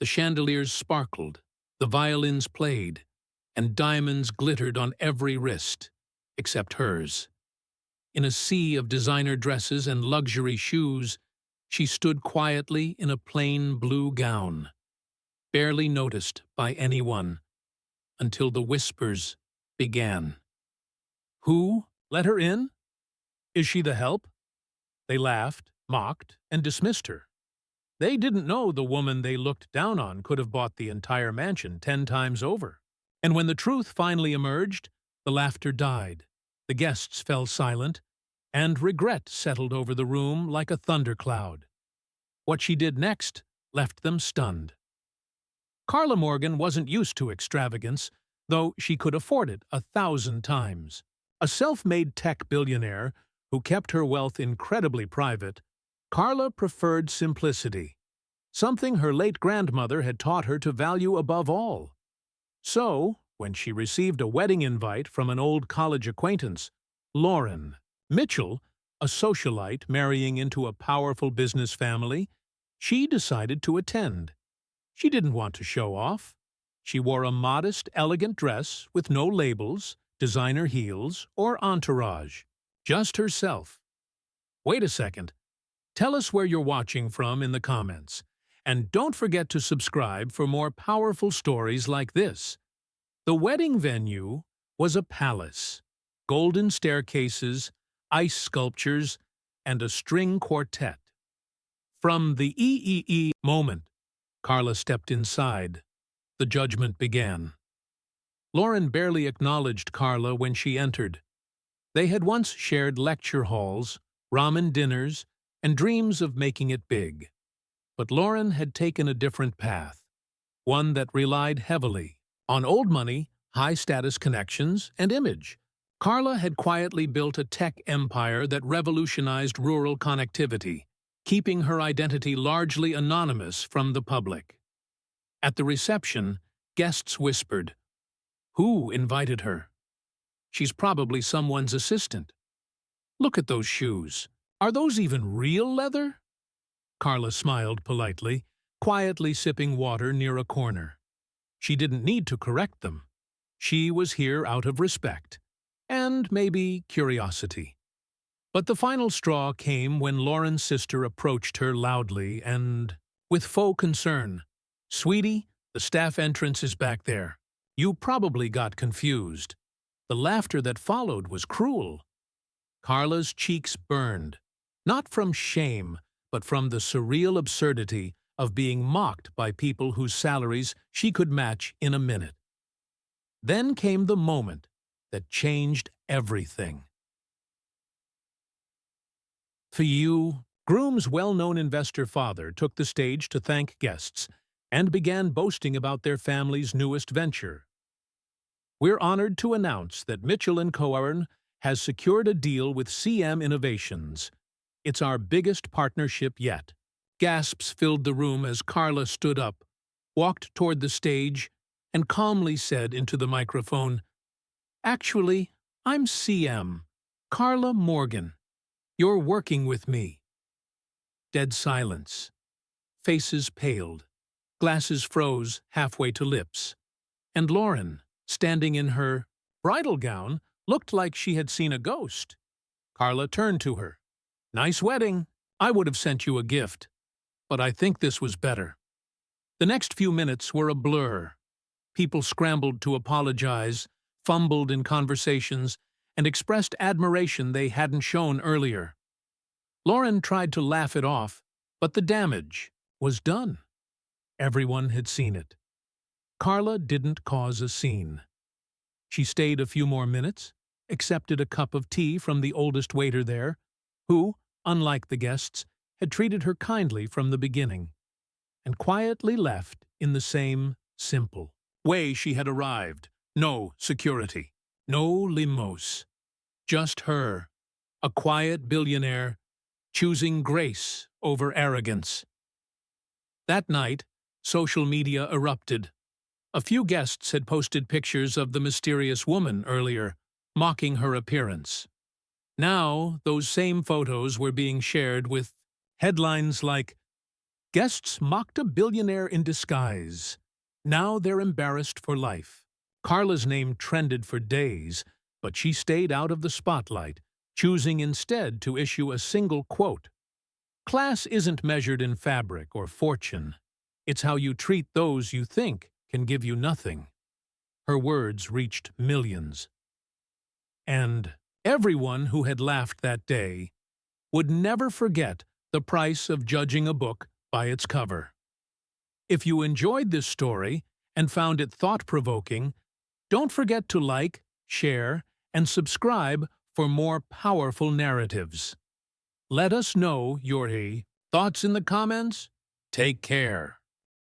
The chandeliers sparkled, the violins played, and diamonds glittered on every wrist, except hers. In a sea of designer dresses and luxury shoes, she stood quietly in a plain blue gown, barely noticed by anyone, until the whispers began. Who? Let her in? Is she the help? They laughed, mocked, and dismissed her. They didn't know the woman they looked down on could have bought the entire mansion 10 times over. And when the truth finally emerged, the laughter died, the guests fell silent, and regret settled over the room like a thundercloud. What she did next left them stunned. Carla Morgan wasn't used to extravagance, though she could afford it 1,000 times. A self-made tech billionaire who kept her wealth incredibly private, Carla preferred simplicity, something her late grandmother had taught her to value above all. So, when she received a wedding invite from an old college acquaintance, Lauren Mitchell, a socialite marrying into a powerful business family, she decided to attend. She didn't want to show off. She wore a modest, elegant dress with no labels, designer heels, or entourage. Just herself. Wait a second. Tell us where you're watching from in the comments. And don't forget to subscribe for more powerful stories like this. The wedding venue was a palace. Golden staircases, ice sculptures, and a string quartet. From the moment Carla stepped inside, the judgment began. Lauren barely acknowledged Carla when she entered. They had once shared lecture halls, ramen dinners, and dreams of making it big. But Lauren had taken a different path, one that relied heavily on old money, high-status connections, and image. Carla had quietly built a tech empire that revolutionized rural connectivity, keeping her identity largely anonymous from the public. At the reception, guests whispered, "Who invited her? She's probably someone's assistant. Look at those shoes. Are those even real leather?" Carla smiled politely, quietly sipping water near a corner. She didn't need to correct them. She was here out of respect, and maybe curiosity. But the final straw came when Lauren's sister approached her loudly and with faux concern. "Sweetie, the staff entrance is back there. You probably got confused." The laughter that followed was cruel. Carla's cheeks burned, not from shame, but from the surreal absurdity of being mocked by people whose salaries she could match in a minute. Then came the moment that changed everything. For you, Groom's well-known investor father took the stage to thank guests and began boasting about their family's newest venture. "We're honored to announce that Mitchell & Cohen has secured a deal with CM Innovations. It's our biggest partnership yet." Gasps filled the room as Carla stood up, walked toward the stage, and calmly said into the microphone, "Actually, I'm CM, Carla Morgan. You're working with me." Dead silence. Faces paled. Glasses froze halfway to lips. And Lauren, standing in her bridal gown, looked like she had seen a ghost. Carla turned to her. "Nice wedding. I would have sent you a gift. But I think this was better." The next few minutes were a blur. People scrambled to apologize, fumbled in conversations, and expressed admiration they hadn't shown earlier. Lauren tried to laugh it off, but the damage was done. Everyone had seen it. Carla didn't cause a scene. She stayed a few more minutes, accepted a cup of tea from the oldest waiter there, who, unlike the guests, had treated her kindly from the beginning, and quietly left in the same simple way she had arrived. No security, no limos. Just her, a quiet billionaire, choosing grace over arrogance. That night, social media erupted. A few guests had posted pictures of the mysterious woman earlier, mocking her appearance. Now, those same photos were being shared with headlines like, Guests mocked a billionaire in disguise. Now they're embarrassed for life. Carla's name trended for days, but she stayed out of the spotlight, choosing instead to issue a single quote. Class isn't measured in fabric or fortune. It's how you treat those you think can give you nothing. Her words reached millions. And everyone who had laughed that day would never forget the price of judging a book by its cover. If you enjoyed this story and found it thought-provoking, don't forget to like, share, and subscribe for more powerful narratives. Let us know your thoughts in the comments. Take care.